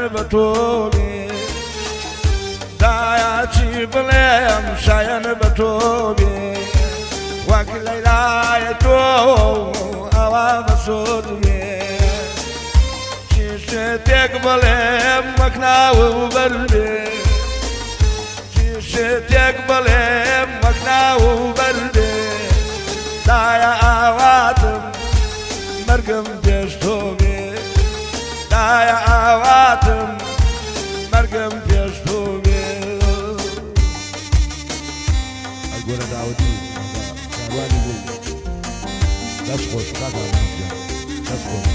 بتوبي داياتي بليم شاين بتوبي وكل ليلة يتوب أوا بصوتي شيشتك بليم مكنا وبردي شيشتك بليم مكنا وبردي دايا أواتم مرقم بيشتوبي دايا أواتم مرقم بيشتوبي أقول داودي داودي يقول تسخش كذا تسخش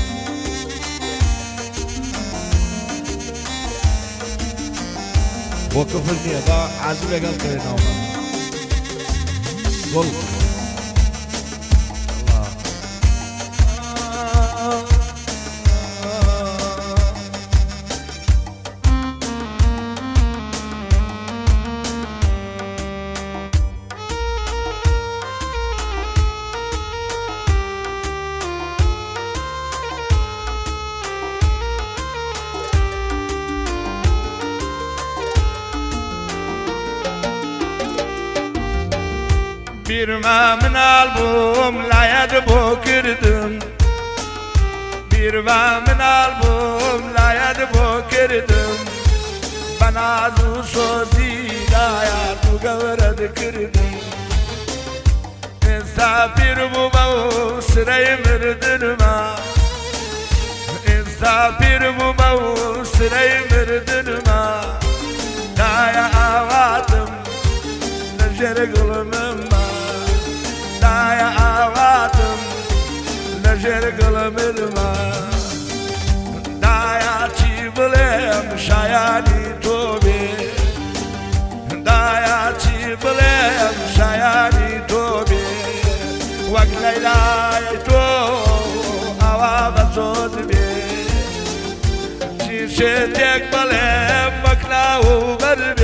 وقف النية ده عزيز قال كرينا قول بيرما من البوم لا يدبو كردم بيرما من البوم لا يدبو كردم بنازو صوتي دايا تقورد كردم إنسافير بوبو سري مردنما إنسافير بوبو سري مردنما دايا آواتم نجر قلمم دايا آواتم نجر قلمم دايا تيبلم شاياني توبي دايا تيبلم شاياني توبي وقليلا يتو أوا بصوت بي شيشتك بلم مكلا وبربي